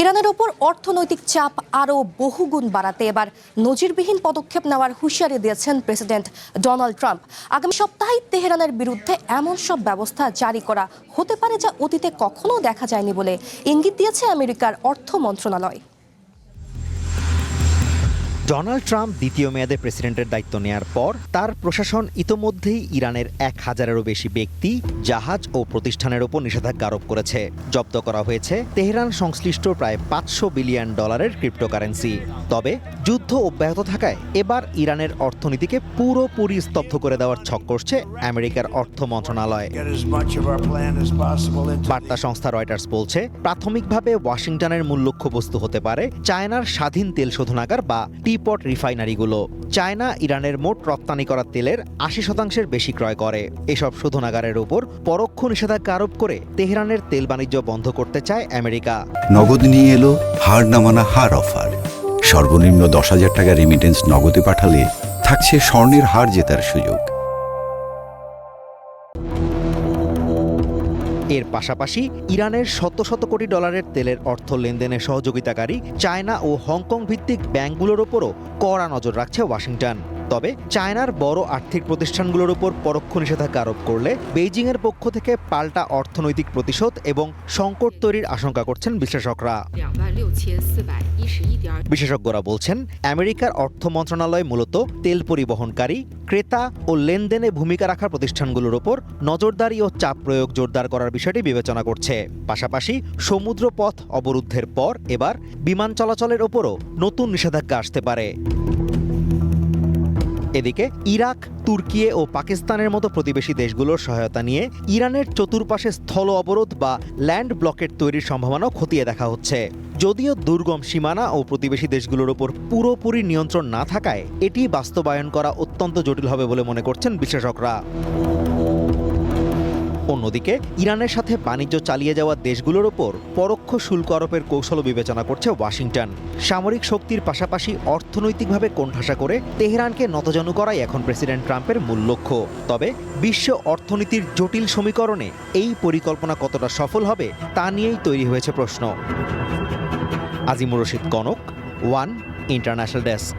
ইরানের ওপর অর্থনৈতিক চাপ আরও বহুগুণ বাড়াতে এবার নজিরবিহীন পদক্ষেপ নেওয়ার হুঁশিয়ারি দিয়েছেন প্রেসিডেন্ট ডোনাল্ড ট্রাম্প। আগামী সপ্তাহেই তেহরানের বিরুদ্ধে এমন সব ব্যবস্থা জারি করা হতে পারে যা অতীতে কখনো দেখা যায়নি বলে ইঙ্গিত দিয়েছে আমেরিকার অর্থ মন্ত্রণালয়। ডোনাল্ড ট্রাম্প দ্বিতীয় মেয়াদে প্রেসিডেন্টের দায়িত্ব নেয়ার পর তার প্রশাসন ইতোমধ্যেই ইরানের 1000-এরও বেশি ব্যক্তি, জাহাজ ও প্রতিষ্ঠানের ওপর নিষেধাজ্ঞা আরোপ করেছে। জব্দ করা হয়েছে তেহরান সংশ্লিষ্ট প্রায় $500 বিলিয়ন ক্রিপ্টোকারেন্সি। তবে যুদ্ধ অব্যাহত থাকায় এবার ইরানের অর্থনীতিকে পুরোপুরি স্তব্ধ করে দেওয়ার ছক করছে আমেরিকার অর্থ মন্ত্রণালয়। বার্তা সংস্থা রয়টার্স বলছে, প্রাথমিকভাবে ওয়াশিংটনের মূল লক্ষ্যবস্তু হতে পারে চায়নার স্বাধীন তেল শোধনাগার বা টিপট রিফাইনারিগুলো। চায়না ইরানের মোট রপ্তানি করা তেলের 80% বেশি ক্রয় করে। এসব শোধনাগারের উপর পরোক্ষ নিষেধাজ্ঞা আরোপ করে তেহরানের তেল বাণিজ্য বন্ধ করতে চায় আমেরিকা। নগদ নিয়ে এলো হার নামানা হার অফার। সর্বনিম্ন 10,000 টাকা রেমিটেন্স নগদে পাঠালে থাকছে স্বর্ণের হার জেতার সুযোগ। এর পাশাপাশি ইরানের শত শত কোটি ডলারের তেলের অর্থ লেনদেনে সহযোগিতাকারী চায়না ও হংকং ভিত্তিক ব্যাংকগুলোর ওপরও কড়া নজর রাখছে ওয়াশিংটন। তবে চায়নার বড় আর্থিক প্রতিষ্ঠানগুলোর উপর পরোক্ষ নিষেধাজ্ঞা আরোপ করলে বেইজিংয়ের পক্ষ থেকে পাল্টা অর্থনৈতিক প্রতিশোধ এবং সংকট তৈরির আশঙ্কা করছেন বিশ্লেষকরা। বিশেষজ্ঞরা বলছেন, আমেরিকার অর্থ মন্ত্রণালয় মূলত তেল পরিবহনকারী, ক্রেতা ও লেনদেনে ভূমিকা রাখা প্রতিষ্ঠানগুলোর ওপর নজরদারি ও চাপ প্রয়োগ জোরদার করার বিষয়টি বিবেচনা করছে। পাশাপাশি সমুদ্রপথ অবরুদ্ধের পর এবার বিমান চলাচলের ওপরও নতুন নিষেধাজ্ঞা আসতে পারে। এদিকে ইরাক, তুর্কি ও পাকিস্তানের মতো প্রতিবেশী দেশগুলোর সহায়তা নিয়ে ইরানের চতুর্পাশে স্থল অবরোধ বা ল্যান্ড ব্লকেট তৈরির সম্ভাবনাও খতিয়ে দেখা হচ্ছে। যদিও দুর্গম সীমানা ও প্রতিবেশী দেশগুলোর ওপর পুরোপুরি নিয়ন্ত্রণ না থাকায় এটি বাস্তবায়ন করা অত্যন্ত জটিল হবে বলে মনে করছেন বিশ্লেষকরা। অন্যদিকে ইরানের সাথে বাণিজ্য চালিয়ে যাওয়া দেশগুলোর ওপর পরোক্ষ শুল্ক আরোপের কৌশল বিবেচনা করছে ওয়াশিংটন। সামরিক শক্তির পাশাপাশি অর্থনৈতিকভাবে কোণঠাসা করে তেহরানকে নতজানু করাই এখন প্রেসিডেন্ট ট্রাম্পের মূল লক্ষ্য। তবে বিশ্ব অর্থনীতির জটিল সমীকরণে এই পরিকল্পনা কতটা সফল হবে তা নিয়েই তৈরি হয়েছে প্রশ্ন। Azimur Rashid Kanak, one international desk.